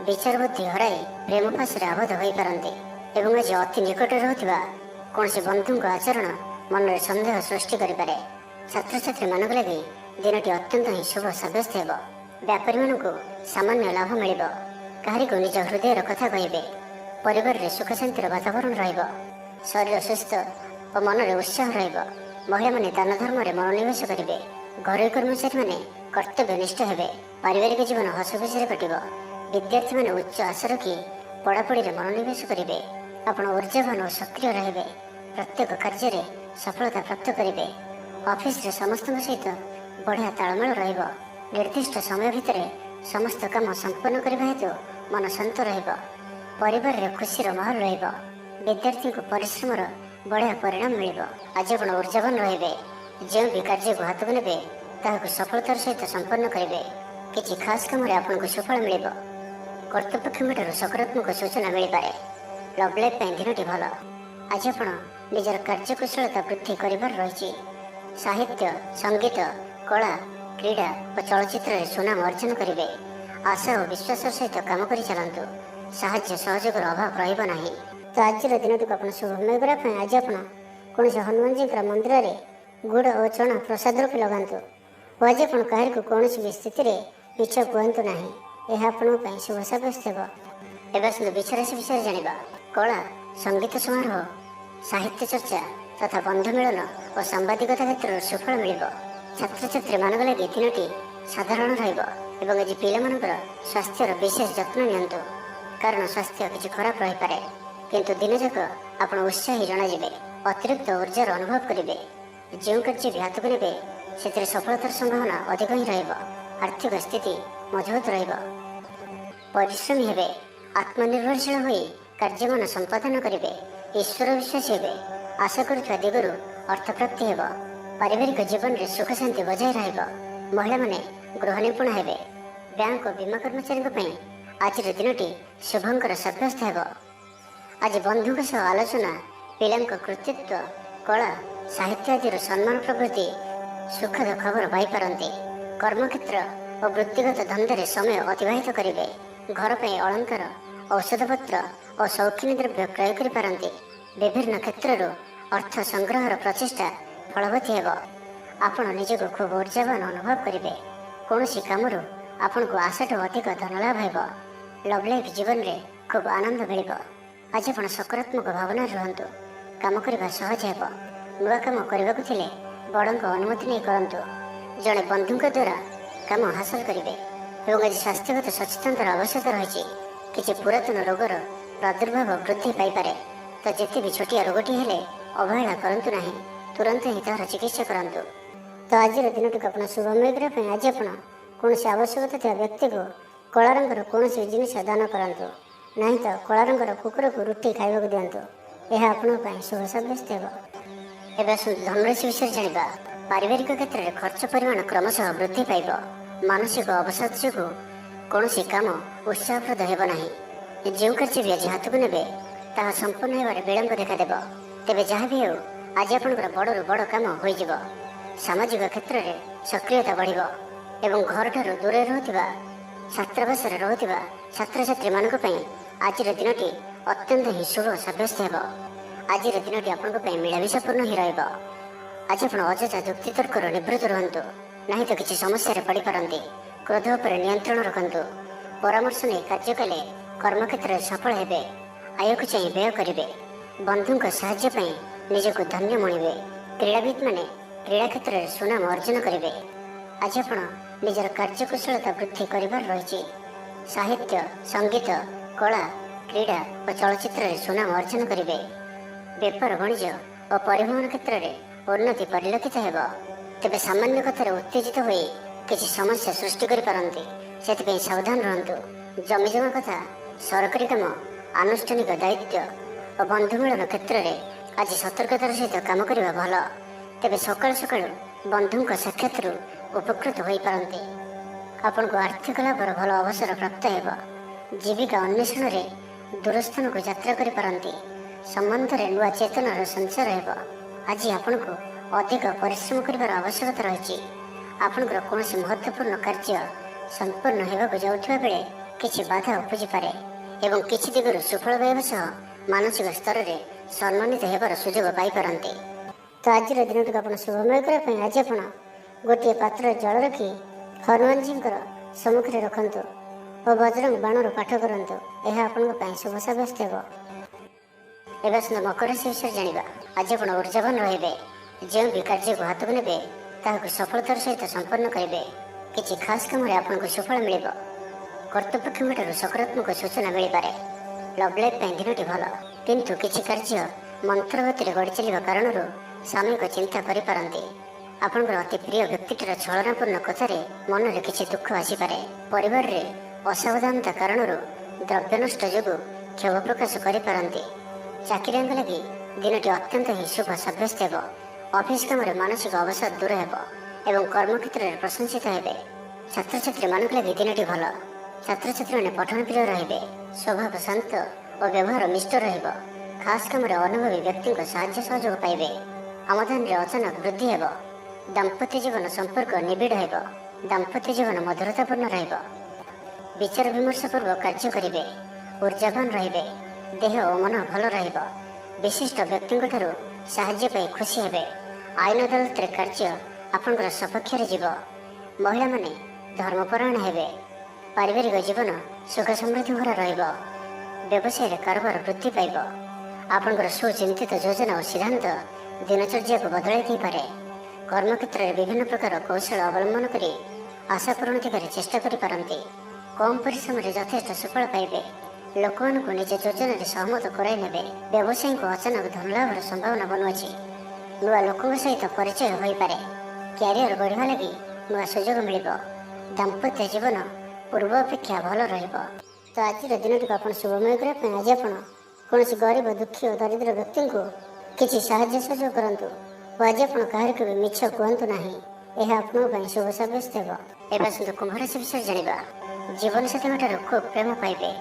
ବିଚାର ବୁଦ୍ଧି ହରାଇ ପ୍ରେମ ପାଶରେ ଆବଦ୍ଧ ହୋଇପାରନ୍ତି ଏବଂ ଆଜି ଅତି ନିକଟରେ ରହୁଥିବା କୌଣସି ବନ୍ଧୁଙ୍କ ଆଚରଣ ମନରେ ସନ୍ଦେହ ସୃଷ୍ଟି କରିପାରେ। ଛାତ୍ରଛାତ୍ରୀମାନଙ୍କ ଲାଗି ଦିନଟି ଅତ୍ୟନ୍ତ ହିଁ ଶୁଭ ସାବ୍ୟସ୍ତ ହେବ। ବ୍ୟାପାରୀମାନଙ୍କୁ ସାମାନ୍ୟ ଲାଭ ମିଳିବ। କାହାରିକୁ ନିଜ ହୃଦୟର କଥା କହିବେ। ପରିବାରରେ ସୁଖ ଶାନ୍ତିର ବାତାବରଣ ରହିବ। ଶରୀର ସୁସ୍ଥ ଓ ମନରେ ଉତ୍ସାହ ରହିବ। ମହିଳାମାନେ ଦାନ ଧର୍ମରେ ମନୋନିବେଶ କରିବେ। ଘରୋଇ କର୍ମଚାରୀମାନେ କର୍ତ୍ତବ୍ୟନିଷ୍ଠ ହେବେ। ପାରିବାରିକ ଜୀବନ ହସଖୁସିରେ କଟିବ। ବିଦ୍ୟାର୍ଥୀମାନେ ଉଚ୍ଚ ଆଶା ରଖି ପଢ଼ାପଢ଼ିରେ ମନୋନିବେଶ କରିବେ। ଆପଣ ଉର୍ଜାବାନ ଓ ସକ୍ରିୟ ରହିବେ। ପ୍ରତ୍ୟେକ କାର୍ଯ୍ୟରେ ସଫଳତା ପ୍ରାପ୍ତ କରିବେ। ଅଫିସରେ ସମସ୍ତଙ୍କ ସହିତ ବଢ଼ିଆ ତାଳମେଳ ରହିବ। ନିର୍ଦ୍ଦିଷ୍ଟ ସମୟ ଭିତରେ ସମସ୍ତ କାମ ସମ୍ପନ୍ନ କରିବା ହେତୁ ମନ ଶାନ୍ତ ରହିବ। ପରିବାରରେ ଖୁସିର ମାହୋଲ ରହିବ। ବିଦ୍ୟାର୍ଥୀଙ୍କୁ ପରିଶ୍ରମର ବଢ଼ିଆ ପରିଣାମ ମିଳିବ। ଆଜି ଆପଣ ଉର୍ଜାବାନ ରହିବେ। ଯେଉଁ ବି କାର୍ଯ୍ୟକୁ ହାତକୁ ନେବେ ତାହାକୁ ସଫଳତାର ସହିତ ସମ୍ପନ୍ନ କରିବେ। କିଛି ଖାସ୍ କାମରେ ଆପଣଙ୍କୁ ସୁଫଳ ମିଳିବ। କର୍ତ୍ତୃପକ୍ଷଙ୍କଠାରୁ ସକାରାତ୍ମକ ସୂଚନା ମିଳିପାରେ। ଲଭ୍ ଲାଇଫ୍ ପାଇଁ ଦିନଟି ଭଲ। ଆଜି ଆପଣ ନିଜର କାର୍ଯ୍ୟକୁଶଳତା ବୃଦ୍ଧି କରିବାର ରହିଛି। ସାହିତ୍ୟ, ସଙ୍ଗୀତ, କଳା, କ୍ରୀଡ଼ା ଓ ଚଳଚ୍ଚିତ୍ରରେ ସୁନାମ ଅର୍ଜନ କରିବେ। ଆଶା ଓ ବିଶ୍ୱାସର ସହିତ କାମ କରି ଚାଲନ୍ତୁ। ସାହାଯ୍ୟ ସହଯୋଗର ଅଭାବ ରହିବ ନାହିଁ। ତ ଆଜିର ଦିନଟିକୁ ଆପଣ ଶୁଭମୟ କରିବା ପାଇଁ ଆଜି ଆପଣ କୌଣସି ହନୁମାନଜୀଙ୍କର ମନ୍ଦିରରେ ଗୁଡ଼ ଓ ଚଣା ପ୍ରସାଦ ରୂପେ ଲଗାନ୍ତୁ ଓ ଆଜି ଆପଣ କାହାରିକୁ କୌଣସି ବି ସ୍ଥିତିରେ ମିଛ କୁହନ୍ତୁ ନାହିଁ। ଏହା ଆପଣଙ୍କ ପାଇଁ ଶୁଭ ସାବ୍ୟସ୍ତ ହେବ। ଏବେ ଆସନ୍ତୁ ବିଛରାଶି ବିଷୟରେ ଜାଣିବା। କଳା, ସଙ୍ଗୀତ ସମାରୋହ, ସାହିତ୍ୟ ଚର୍ଚ୍ଚା ତଥା ବନ୍ଧୁ ମିଳନ ଓ ସାମ୍ବାଦିକତା କ୍ଷେତ୍ରରେ ସୁଫଳ ମିଳିବ। ଛାତ୍ରଛାତ୍ରୀମାନଙ୍କ ଲାଗି ଦିନଟି ସାଧାରଣ ରହିବ ଏବଂ ଆଜି ପିଲାମାନଙ୍କର ସ୍ୱାସ୍ଥ୍ୟର ବିଶେଷ ଯତ୍ନ ନିଅନ୍ତୁ କାରଣ ସ୍ୱାସ୍ଥ୍ୟ କିଛି ଖରାପ ରହିପାରେ। କିନ୍ତୁ ଦିନଯାକ ଆପଣ ଉତ୍ସାହୀ ଜଣାଯିବେ। ଅତିରିକ୍ତ ଉର୍ଜାର ଅନୁଭବ କରିବେ। ଯେଉଁ କାର୍ଯ୍ୟ ବି ହାତକୁ ନେବେ ସେଥିରେ ସଫଳତାର ସମ୍ଭାବନା ଅଧିକ ହିଁ ରହିବ। ଆର୍ଥିକ ସ୍ଥିତି ମଜବୁତ ରହିବ। ପରିଶ୍ରମୀ ହେବେ। ଆତ୍ମନିର୍ଭରଶୀଳ ହୋଇ କାର୍ଯ୍ୟମାନ ସମ୍ପାଦନ କରିବେ। ଈଶ୍ୱର ବିଶ୍ୱାସୀ ହେବେ। ଆଶା କରୁଥିବା ଦିଗରୁ ଅର୍ଥପ୍ରାପ୍ତି ହେବ। ପାରିବାରିକ ଜୀବନରେ ସୁଖ ଶାନ୍ତି ବଜାୟ ରହିବ। ମହିଳାମାନେ ଗୃହ ନିପୁଣ ହେବେ। ବ୍ୟାଙ୍କ ଓ ବୀମା କର୍ମଚାରୀଙ୍କ ପାଇଁ ଆଜିର ଦିନଟି ଶୁଭଙ୍କର ସାବ୍ୟସ୍ତ ହେବ। ଆଜି ବନ୍ଧୁଙ୍କ ସହ ଆଲୋଚନା ପିଲାଙ୍କ କୃତିତ୍ୱ, କଳା, ସାହିତ୍ୟ ଆଦିର ସମ୍ମାନ ପ୍ରଭୃତି ସୁଖଦ ଖବର ପାଇପାରନ୍ତି। କର୍ମକ୍ଷେତ୍ର ଓ ବୃତ୍ତିଗତ ଧନ୍ଦାରେ ସମୟ ଅତିବାହିତ କରିବେ। ଘର ପାଇଁ ଅଳଙ୍କାର, ଔଷଧପତ୍ର ଓ ସୌଖିନୀ ଦ୍ରବ୍ୟ କ୍ରୟ କରିପାରନ୍ତି। ବିଭିନ୍ନ କ୍ଷେତ୍ରରୁ ଅର୍ଥ ସଂଗ୍ରହର ପ୍ରଚେଷ୍ଟା ଫଳବତୀ ହେବ। ଆପଣ ନିଜକୁ ଖୁବ୍ ଉର୍ଜାବାନ ଅନୁଭବ କରିବେ। କୌଣସି କାମରୁ ଆପଣଙ୍କୁ ଆଶାଠୁ ଅଧିକ ଧନ ଲାଭ ହେବ। ଲଭ୍ ଲାଇଫ୍ ଜୀବନରେ ଖୁବ୍ ଆନନ୍ଦ ମିଳିବ। ଆଜି ଆପଣ ସକାରାତ୍ମକ ଭାବନାରେ ରୁହନ୍ତୁ। କାମ କରିବା ସହଜ ହେବ। ନୂଆ କାମ କରିବାକୁ ଥିଲେ ବଡ଼ଙ୍କ ଅନୁମତି ନେଇ କରନ୍ତୁ। ଜଣେ ବନ୍ଧୁଙ୍କ ଦ୍ୱାରା କାମ ହାସଲ କରିବେ। ଏବଂ ଆଜି ସ୍ୱାସ୍ଥ୍ୟଗତ ସଚେତନତାର ଆବଶ୍ୟକତା ରହିଛି। କିଛି ପୁରାତନ ରୋଗର ପ୍ରାଦୁର୍ଭାବ ବୃଦ୍ଧି ପାଇପାରେ। ତ ଯେତେ ବି ଛୋଟିଆ ରୋଗଟି ହେଲେ ଅବହେଳା କରନ୍ତୁ ନାହିଁ। ତୁରନ୍ତ ହିଁ ତାହାର ଚିକିତ୍ସା କରନ୍ତୁ। ତ ଆଜିର ଦିନଟିକୁ ଆପଣ ଶୁଭମୟ କରିବା ପାଇଁ ଆଜି ଆପଣ କୌଣସି ଆବଶ୍ୟକତା ଥିବା ବ୍ୟକ୍ତିକୁ କଳା ରଙ୍ଗର କୌଣସି ଜିନିଷ ଦାନ କରନ୍ତୁ। ନାହିଁ ତ କଳା ରଙ୍ଗର କୁକୁରକୁ ରୁଟି ଖାଇବାକୁ ଦିଅନ୍ତୁ। ଏହା ଆପଣଙ୍କ ପାଇଁ ଶୁଭ ସାବ୍ୟସ୍ତ ହେବ। ଏବେ ଆସନ୍ତୁ ଧନରାଶି ବିଷୟରେ ଜାଣିବା। ପାରିବାରିକ କ୍ଷେତ୍ରରେ ଖର୍ଚ୍ଚ ପରିମାଣ କ୍ରମଶଃ ବୃଦ୍ଧି ପାଇବ। ମାନସିକ ଅବସାଦ ଯୋଗୁଁ କୌଣସି କାମ ଉତ୍ସାହପ୍ରଦ ହେବ ନାହିଁ। ଯେଉଁ କାର୍ଯ୍ୟ ବି ଆଜି ହାତକୁ ନେବେ ତାହା ସମ୍ପୂର୍ଣ୍ଣ ହେବାରେ ବିଳମ୍ବ ଦେଖାଦେବ। ତେବେ ଯାହା ବି ହେଉ ଆଜି ଆପଣଙ୍କର ବଡ଼ରୁ ବଡ଼ କାମ ହୋଇଯିବ। ସାମାଜିକ କ୍ଷେତ୍ରରେ ସକ୍ରିୟତା ବଢ଼ିବ ଏବଂ ଘରଠାରୁ ଦୂରରେ ରହୁଥିବା ଛାତ୍ରାବାସରେ ରହୁଥିବା ଛାତ୍ରଛାତ୍ରୀମାନଙ୍କ ପାଇଁ ଆଜିର ଦିନଟି ଅତ୍ୟନ୍ତ ହିଁ ଶୁଭ ସାବ୍ୟସ୍ତ ହେବ। ଆଜିର ଦିନଟି ଆପଣଙ୍କ ପାଇଁ ମିଳାମିଶାପୂର୍ଣ୍ଣ ହିଁ ରହିବ। ଆଜି ଆପଣ ଅଯଥା ଯୁକ୍ତିତର୍କରୁ ନିବୃତ୍ତ ରୁହନ୍ତୁ। ନାହିଁ ତ କିଛି ସମସ୍ୟାରେ ପଡ଼ିପାରନ୍ତି। କ୍ରୋଧ ଉପରେ ନିୟନ୍ତ୍ରଣ ରଖନ୍ତୁ। ପରାମର୍ଶ ନେଇ କାର୍ଯ୍ୟ କଲେ କର୍ମକ୍ଷେତ୍ରରେ ସଫଳ ହେବେ। ଆୟକୁ ଚାହିଁ ବ୍ୟୟ କରିବେ। ବନ୍ଧୁଙ୍କ ସାହାଯ୍ୟ ପାଇଁ ନିଜକୁ ଧନ୍ୟ ମଣିବେ। କ୍ରୀଡ଼ାବିତ୍ମାନେ କ୍ରୀଡ଼ା କ୍ଷେତ୍ରରେ ସୁନାମ ଅର୍ଜନ କରିବେ। ଆଜି ଆପଣ ନିଜର କାର୍ଯ୍ୟକୁଶଳତା ବୃଦ୍ଧି କରିବାର ରହିଛି। ସାହିତ୍ୟ, ସଙ୍ଗୀତ, କଳା, କ୍ରୀଡ଼ା ଓ ଚଳଚ୍ଚିତ୍ରରେ ସୁନାମ ଅର୍ଜନ କରିବେ। ବେପାର ବାଣିଜ୍ୟ ଓ ପରିବହନ କ୍ଷେତ୍ରରେ ଉନ୍ନତି ପରିଲକ୍ଷିତ ହେବ। ତେବେ ସାମାନ୍ୟ କଥାରେ ଉତ୍ତେଜିତ ହୋଇ କିଛି ସମସ୍ୟା ସୃଷ୍ଟି କରିପାରନ୍ତି। ସେଥିପାଇଁ ସାବଧାନ ରୁହନ୍ତୁ। ଜମିଜମା କଥା, ସରକାରୀ କାମ, ଆନୁଷ୍ଠାନିକ ଦାୟିତ୍ୱ ଓ ବନ୍ଧୁ ମିଳନ କ୍ଷେତ୍ରରେ ଆଜି ସତର୍କତାର ସହିତ କାମ କରିବା ଭଲ। ତେବେ ସକାଳୁ ସକାଳୁ ବନ୍ଧୁଙ୍କ ସାକ୍ଷାତରୁ ଉପକୃତ ହୋଇପାରନ୍ତି। ଆପଣଙ୍କୁ ଆର୍ଥିକ ଲାଭର ଭଲ ଅବସର ପ୍ରାପ୍ତ ହେବ। ଜୀବିକା ଅନ୍ୱେଷଣରେ ଦୂରସ୍ଥାନକୁ ଯାତ୍ରା କରିପାରନ୍ତି। ସମ୍ବନ୍ଧରେ ନୂଆ ଚେତନାର ସଞ୍ଚାର ହେବ। ଆଜି ଆପଣଙ୍କୁ ଅଧିକ ପରିଶ୍ରମ କରିବାର ଆବଶ୍ୟକତା ରହିଛି। ଆପଣଙ୍କର କୌଣସି ମହତ୍ତ୍ୱପୂର୍ଣ୍ଣ କାର୍ଯ୍ୟ ସମ୍ପୂର୍ଣ୍ଣ ହେବାକୁ ଯାଉଥିବା ବେଳେ କିଛି ବାଧା ଉପୁଜିପାରେ ଏବଂ କିଛି ଦିଗରୁ ସୁଫଳ ପାଇବା ସହ ମାନସିକ ସ୍ତରରେ ସମ୍ମାନିତ ହେବାର ସୁଯୋଗ ପାଇପାରନ୍ତି। ତ ଆଜିର ଦିନଟିକୁ ଆପଣ ଶୁଭମୟ କରିବା ପାଇଁ ଆଜି ଆପଣ ଗୋଟିଏ ପାତ୍ରରେ ଜଳ ରଖି ହନୁମାନଜୀଙ୍କର ସମ୍ମୁଖରେ ରଖନ୍ତୁ ଓ ବଜରଙ୍ଗ ବାଣରୁ ପାଠ କରନ୍ତୁ। ଏହା ଆପଣଙ୍କ ପାଇଁ ଶୁଭ ସାବ୍ୟସ୍ତ ହେବ। ଏବେ ଆସନ୍ତୁ ମକର ରାଶି ବିଷୟରେ ଜାଣିବା। ଆଜି ଆପଣ ଉର୍ଜାବାନ ରହିବେ। ଯେଉଁ ବି କାର୍ଯ୍ୟକୁ ହାତକୁ ନେବେ ତାହାକୁ ସଫଳତାର ସହିତ ସମ୍ପନ୍ନ କରିବେ। କିଛି ଖାସ୍ କାମରେ ଆପଣଙ୍କୁ ସୁଫଳ ମିଳିବ। କର୍ତ୍ତୃପକ୍ଷଙ୍କଠାରୁ ସକାରାତ୍ମକ ସୂଚନା ମିଳିପାରେ। ଲଭ୍ ଲାଇଫ୍ ପାଇଁ ଦିନଟି ଭଲ, କିନ୍ତୁ କିଛି କାର୍ଯ୍ୟ ମନ୍ତ୍ରଗତିରେ ଗଡ଼ି ଚାଲିବା କାରଣରୁ ସାମୟିକ ଚିନ୍ତା କରିପାରନ୍ତି। ଆପଣଙ୍କର ଅତି ପ୍ରିୟ ବ୍ୟକ୍ତିଟିର ଛଳନାପୂର୍ଣ୍ଣ କଥାରେ ମନରେ କିଛି ଦୁଃଖ ଆସିପାରେ। ପରିବାରରେ ଅସାବଧାନତା କାରଣରୁ ଦ୍ରବ୍ୟ ନଷ୍ଟ ଯୋଗୁଁ କ୍ଷୋଭ ପ୍ରକାଶ କରିପାରନ୍ତି। ଚାକିରିଆଙ୍କ ଲାଗି ଦିନଟି ଅତ୍ୟନ୍ତ ହିଁ ଶୁଭ ସାବ୍ୟସ୍ତ ହେବ। ଅଫିସ କାମରେ ମାନସିକ ଅବସାଦ ଦୂର ହେବ ଏବଂ କର୍ମକ୍ଷେତ୍ରରେ ପ୍ରଶଂସିତ ହେବେ। ଛାତ୍ରଛାତ୍ରୀମାନଙ୍କ ଲାଗି ଦିନଟି ଭଲ। ଛାତ୍ରଛାତ୍ରୀମାନେ ପଠନ ପ୍ରିୟ ରହିବେ। ସ୍ୱଭାବ ଶାନ୍ତ ଓ ବ୍ୟବହାର ମିଷ୍ଟ ରହିବ। ଖାସ୍ କାମରେ ଅନୁଭବୀ ବ୍ୟକ୍ତିଙ୍କ ସାହାଯ୍ୟ ସହଯୋଗ ପାଇବେ। ଆମଦାନୀରେ ଅଚାନକ ବୃଦ୍ଧି ହେବ। ଦାମ୍ପତ୍ୟ ଜୀବନ ସମ୍ପର୍କ ନିବିଡ଼ ହେବ। ଦାମ୍ପତ୍ୟ ଜୀବନ ମଧୁରତାପୂର୍ଣ୍ଣ ରହିବ। ବିଚାର ବିମର୍ଶ ପୂର୍ବ କାର୍ଯ୍ୟ କରିବେ। ଉର୍ଜାବାନ ରହିବେ। ଦେହ ଓ ମନ ଭଲ ରହିବ। ବିଶିଷ୍ଟ ବ୍ୟକ୍ତିଙ୍କଠାରୁ ସାହାଯ୍ୟ ପାଇ ଖୁସି ହେବେ। ଆଇନ ଅଦାଲତରେ କାର୍ଯ୍ୟ ଆପଣଙ୍କର ସପକ୍ଷରେ ଯିବ। ମହିଳାମାନେ ଧର୍ମପରାୟଣ ହେବେ। ପାରିବାରିକ ଜୀବନ ସୁଖ ସମୃଦ୍ଧି ଭରା ରହିବ। ବ୍ୟବସାୟରେ କାରବାର ବୃଦ୍ଧି ପାଇବ। ଆପଣଙ୍କର ସୁଚିନ୍ତିତ ଯୋଜନା ଓ ସିଦ୍ଧାନ୍ତ ଦିନଚର୍ଯ୍ୟାକୁ ବଦଳାଇ ଦେଇପାରେ। କର୍ମକ୍ଷେତ୍ରରେ ବିଭିନ୍ନ ପ୍ରକାର କୌଶଳ ଅବଲମ୍ବନ କରି ଆଶା ପୂରଣ ଦିଗରେ ଚେଷ୍ଟା କରିପାରନ୍ତି। କମ୍ ପରିଶ୍ରମରେ ଯଥେଷ୍ଟ ସୁଫଳ ପାଇବେ। ଲୋକମାନଙ୍କୁ ନିଜ ଯୋଜନାରେ ସହମତ କରାଇ ନେବେ। ବ୍ୟବସାୟୀଙ୍କୁ ଅଚାନକ ଧନଲାଭର ସମ୍ଭାବନା ବନୁଅଛି। ନୂଆ ଲୋକଙ୍କ ସହିତ ପରିଚୟ ହୋଇପାରେ। କ୍ୟାରିୟର ଗଢ଼ିବା ଲାଗି ନୂଆ ସୁଯୋଗ ମିଳିବ। ଦାମ୍ପତ୍ୟ ଜୀବନ ପୂର୍ବ ଅପେକ୍ଷା ଭଲ ରହିବ। ତ ଆଜିର ଦିନଟିକୁ ଆପଣ ଶୁଭମୟ କରିବା ପାଇଁ ଆଜି ଆପଣ କୌଣସି ଗରିବ, ଦୁଃଖୀ ଓ ଦରିଦ୍ର ବ୍ୟକ୍ତିଙ୍କୁ କିଛି ସାହାଯ୍ୟ ସହଯୋଗ କରନ୍ତୁ ଓ ଆଜି ଆପଣ କାହାରିକୁ ବି ମିଛ କୁହନ୍ତୁ ନାହିଁ। ଏହା ଆପଣଙ୍କ ପାଇଁ ଶୁଭ ସାବ୍ୟସ୍ତ ହେବ। ଏବେ ଆସନ୍ତୁ କୁମ୍ଭ ରାଶି ବିଷୟରେ ଜାଣିବା। ଜୀବନସାଥୀଙ୍କଠାରୁ ଖୁବ୍ ପ୍ରେମ ପାଇବେ।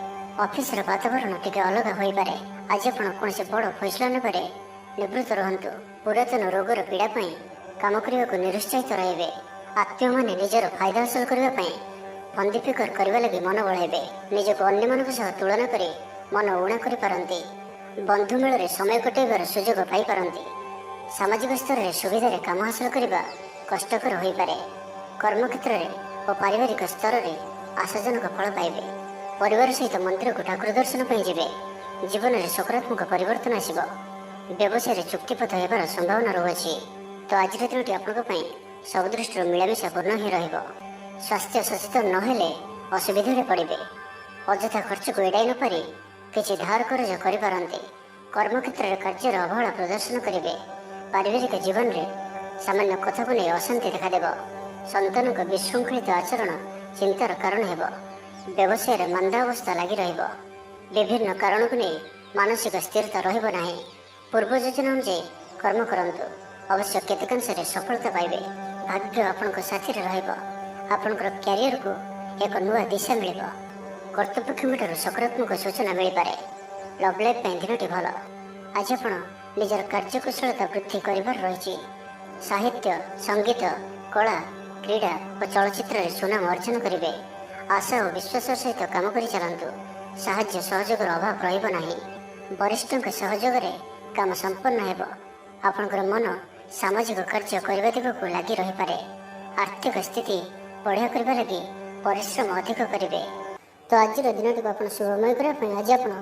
ଅଫିସର ବାତାବରଣ ଟିକେ ଅଲଗା ହୋଇପାରେ। ଆଜି ଆପଣ କୌଣସି ବଡ଼ ଫଇସଲା ନେବାରେ ନିବୃତ୍ତ ରୁହନ୍ତୁ। ପୁରାତନ ରୋଗର ପୀଡ଼ା ପାଇଁ କାମ କରିବାକୁ ନିରୁତ୍ସାହିତ ରହିବେ। ଆତ୍ମୀୟମାନେ ନିଜର ଫାଇଦା ହାସଲ କରିବା ପାଇଁ ଫନ୍ଦିଫିକର କରିବା ଲାଗି ମନ ବଳାଇବେ। ନିଜକୁ ଅନ୍ୟମାନଙ୍କ ସହ ତୁଳନା କରି ମନ ଉଣା କରିପାରନ୍ତି। ବନ୍ଧୁ ମେଳରେ ସମୟ କଟାଇବାର ସୁଯୋଗ ପାଇପାରନ୍ତି। ସାମାଜିକ ସ୍ତରରେ ସୁବିଧାରେ କାମ ହାସଲ କରିବା କଷ୍ଟକର ହୋଇପାରେ। କର୍ମକ୍ଷେତ୍ରରେ ଓ ପାରିବାରିକ ସ୍ତରରେ ଆଶାଜନକ ଫଳ ପାଇବେ। ପରିବାର ସହିତ ମନ୍ଦିରକୁ ଠାକୁର ଦର୍ଶନ ପାଇଁ ଯିବେ। ଜୀବନରେ ସକାରାତ୍ମକ ପରିବର୍ତ୍ତନ ଆସିବ। ବ୍ୟବସାୟରେ ଚୁକ୍ତିପଥ ହେବାର ସମ୍ଭାବନା ରହୁଅଛି। ତ ଆଜିର ଦିନଟି ଆପଣଙ୍କ ପାଇଁ ସବୁ ଦୃଷ୍ଟିରୁ ମିଳାମିଶା ପୂର୍ଣ୍ଣ ହିଁ ରହିବ। ସ୍ୱାସ୍ଥ୍ୟ ସଚେତନ ନହେଲେ ଅସୁବିଧାରେ ପଡ଼ିବେ। ଅଯଥା ଖର୍ଚ୍ଚକୁ ଏଡ଼ାଇ ନ ପାରି କିଛି ଧାର କରଜ କରିପାରନ୍ତି। କର୍ମକ୍ଷେତ୍ରରେ କାର୍ଯ୍ୟର ଅବହେଳା ପ୍ରଦର୍ଶନ କରିବେ। ପାରିବାରିକ ଜୀବନରେ ସାମାନ୍ୟ କଥାକୁ ନେଇ ଅଶାନ୍ତି ଦେଖାଦେବ। ସନ୍ତାନଙ୍କ ବିଶୃଙ୍ଖଳିତ ଆଚରଣ ଚିନ୍ତାର କାରଣ ହେବ। ବ୍ୟବସାୟରେ ମାନ୍ଦା ଅବସ୍ଥା ଲାଗି ରହିବ। ବିଭିନ୍ନ କାରଣକୁ ନେଇ ମାନସିକ ସ୍ଥିରତା ରହିବ ନାହିଁ। ପୂର୍ବ ଯୋଜନା ଅନୁଯାୟୀ କର୍ମ କରନ୍ତୁ। ଅବଶ୍ୟ କେତେକାଂଶରେ ସଫଳତା ପାଇବେ। ଭାଗ୍ୟ ଆପଣଙ୍କ ସାଥିରେ ରହିବ। ଆପଣଙ୍କର କ୍ୟାରିୟରକୁ ଏକ ନୂଆ ଦିଶା ମିଳିବ। କର୍ତ୍ତୃପକ୍ଷଙ୍କଠାରୁ ସକାରାତ୍ମକ ସୂଚନା ମିଳିପାରେ। ଲଭ୍ ଲାଇଫ୍ ପାଇଁ ଦିନଟି ଭଲ। ଆଜି ଆପଣ ନିଜର କାର୍ଯ୍ୟକୁଶଳତା ବୃଦ୍ଧି କରିବାର ରହିଛି। ସାହିତ୍ୟ, ସଙ୍ଗୀତ, କଳା, କ୍ରୀଡ଼ା ଓ ଚଳଚ୍ଚିତ୍ରରେ ସୁନାମ ଅର୍ଜନ କରିବେ। ଆଶା ଓ ବିଶ୍ୱାସର ସହିତ କାମ କରି ଚାଲନ୍ତୁ। ସାହାଯ୍ୟ ସହଯୋଗର ଅଭାବ ରହିବ ନାହିଁ। ବରିଷ୍ଠଙ୍କ ସହଯୋଗରେ କାମ ସମ୍ପନ୍ନ ହେବ। ଆପଣଙ୍କର ମନ ସାମାଜିକ କାର୍ଯ୍ୟ କରିବା ଦିଗକୁ ଲାଗି ରହିପାରେ। ଆର୍ଥିକ ସ୍ଥିତି ବଢ଼ିଆ କରିବା ଲାଗି ପରିଶ୍ରମ ଅଧିକ କରିବେ। ତ ଆଜିର ଦିନଟିକୁ ଆପଣ ଶୁଭମୟ କରିବା ପାଇଁ ଆଜି ଆପଣ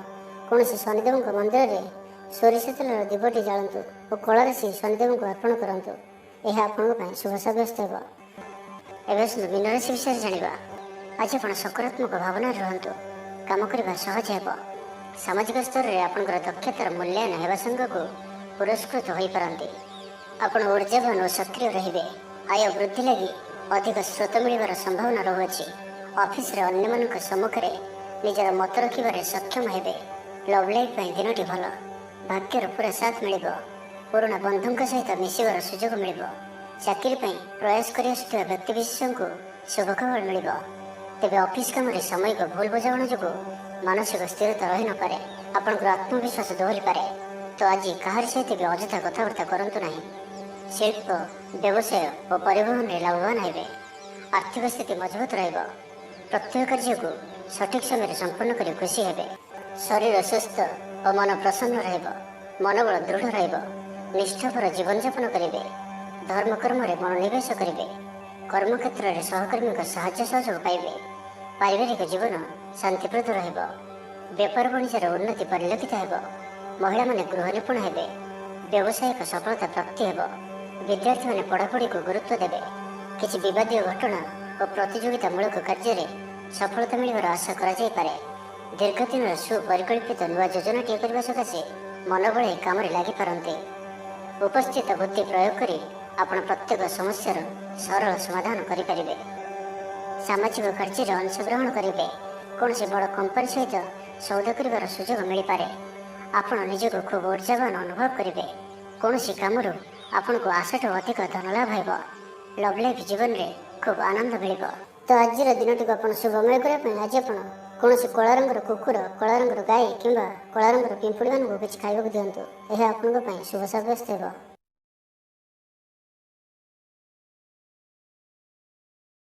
କୌଣସି ଶନିଦେବଙ୍କ ମନ୍ଦିରରେ ସୋରିଷ ତେଲର ଦୀପଟି ଜାଳନ୍ତୁ ଓ କଳାରାଶି ଶନିଦେବଙ୍କୁ ଅର୍ପଣ କରନ୍ତୁ। ଏହା ଆପଣଙ୍କ ପାଇଁ ଶୁଭ ସାବ୍ୟସ୍ତ ହେବ। ଏବେ ଆସନ୍ତୁ ମୀନ ରାଶି ବିଷୟରେ ଜାଣିବା। ଆଜି ଆପଣ ସକାରାତ୍ମକ ଭାବନାରେ ରୁହନ୍ତୁ। କାମ କରିବା ସହଜ ହେବ। ସାମାଜିକ ସ୍ତରରେ ଆପଣଙ୍କର ଦକ୍ଷତାର ମୂଲ୍ୟାୟନ ହେବା ସାଙ୍ଗକୁ ପୁରସ୍କୃତ ହୋଇପାରନ୍ତି। ଆପଣ ଉର୍ଜାବାନ ଓ ସକ୍ରିୟ ରହିବେ। ଆୟ ବୃଦ୍ଧି ଲାଗି ଅଧିକ ସ୍ରୋତ ମିଳିବାର ସମ୍ଭାବନା ରହୁଅଛି। ଅଫିସରେ ଅନ୍ୟମାନଙ୍କ ସମ୍ମୁଖରେ ନିଜର ମତ ରଖିବାରେ ସକ୍ଷମ ହେବେ। ଲଭ୍ ଲାଇଫ୍ ପାଇଁ ଦିନଟି ଭଲ। ଭାଗ୍ୟର ପୁରା ସାଥ ମିଳିବ। ପୁରୁଣା ବନ୍ଧୁଙ୍କ ସହିତ ମିଶିବାର ସୁଯୋଗ ମିଳିବ। ଚାକିରି ପାଇଁ ପ୍ରୟାସ କରି ଆସୁଥିବା ବ୍ୟକ୍ତିବିଶେଷଙ୍କୁ ଶୁଭ ଖବର ମିଳିବ। ତେବେ ଅଫିସ କାମରେ ସାମୟିକ ଭୁଲ ବୁଝାମଣା ଯୋଗୁଁ ମାନସିକ ସ୍ଥିରତା ରହିନପାରେ। ଆପଣଙ୍କର ଆତ୍ମବିଶ୍ୱାସ ଦୋହରିପାରେ। ତ ଆଜି କାହାରି ସହିତ ବି ଅଯଥା କଥାବାର୍ତ୍ତା କରନ୍ତୁ ନାହିଁ। ଶିଳ୍ପ, ବ୍ୟବସାୟ ଓ ପରିବହନରେ ଲାଭବାନ ହେବେ। ଆର୍ଥିକ ସ୍ଥିତି ମଜବୁତ ରହିବ। ପ୍ରତ୍ୟେକ କାର୍ଯ୍ୟକୁ ସଠିକ ସମୟରେ ସମ୍ପନ୍ନ କରି ଖୁସି ହେବେ। ଶରୀର ସୁସ୍ଥ ଓ ମନ ପ୍ରସନ୍ନ ରହିବ। ମନୋବଳ ଦୃଢ଼ ରହିବ। ନିଷ୍ଠାପର ଜୀବନଯାପନ କରିବେ। ଧର୍ମକର୍ମରେ ମନୋନିବେଶ କରିବେ। କର୍ମକ୍ଷେତ୍ରରେ ସହକର୍ମୀଙ୍କ ସାହାଯ୍ୟ ସହଯୋଗ ପାଇବେ। ପାରିବାରିକ ଜୀବନ ଶାନ୍ତିପ୍ରଦ ରହିବ। ବେପାର ବାଣିଜ୍ୟର ଉନ୍ନତି ପରିଲକ୍ଷିତ ହେବ। ମହିଳାମାନେ ଗୃହ ନିପୁଣ ହେବେ। ବ୍ୟବସାୟିକ ସଫଳତା ପ୍ରାପ୍ତି ହେବ। ବିଦ୍ୟାର୍ଥୀମାନେ ପଢ଼ାପଢ଼ିକୁ ଗୁରୁତ୍ୱ ଦେବେ। କିଛି ବିବାଦୀୟ ଘଟଣା ଓ ପ୍ରତିଯୋଗିତାମୂଳକ କାର୍ଯ୍ୟରେ ସଫଳତା ମିଳିବାର ଆଶା କରାଯାଇପାରେ। ଦୀର୍ଘଦିନର ସୁପରିକଳ୍ପିତ ନୂଆ ଯୋଜନାଟିଏ କରିବା ସକାଶେ ମନ ବଳାଇ କାମରେ ଲାଗିପାରନ୍ତି। ଉପସ୍ଥିତ ବୁଦ୍ଧି ପ୍ରୟୋଗ କରି ଆପଣ ପ୍ରତ୍ୟେକ ସମସ୍ୟାର ସରଳ ସମାଧାନ କରିପାରିବେ। ସାମାଜିକ କାର୍ଯ୍ୟରେ ଅଂଶଗ୍ରହଣ କରିବେ। କୌଣସି ବଡ଼ କମ୍ପାନୀ ସହିତ ସୌଦା କରିବାର ସୁଯୋଗ ମିଳିପାରେ। ଆପଣ ନିଜକୁ ଖୁବ୍ ଉର୍ଜାବାନ ଅନୁଭବ କରିବେ। କୌଣସି କାମରୁ ଆପଣଙ୍କୁ ଆଶାଠୁ ଅଧିକ ଧନ ଲାଭ ହେବ। ଲଭ୍ ଲାଇଫ୍ ଜୀବନରେ ଖୁବ୍ ଆନନ୍ଦ ମିଳିବ। ତ ଆଜିର ଦିନଟିକୁ ଆପଣ ଶୁଭମୟ କରିବା ପାଇଁ ଆଜି ଆପଣ କୌଣସି କଳା ରଙ୍ଗର କୁକୁର, କଳା ରଙ୍ଗର ଗାଈ କିମ୍ବା କଳା ରଙ୍ଗର ପିମ୍ପୁଡ଼ିମାନଙ୍କୁ କିଛି ଖାଇବାକୁ ଦିଅନ୍ତୁ। ଏହା ଆପଣଙ୍କ ପାଇଁ ଶୁଭ ସାବ୍ୟସ୍ତ ହେବ।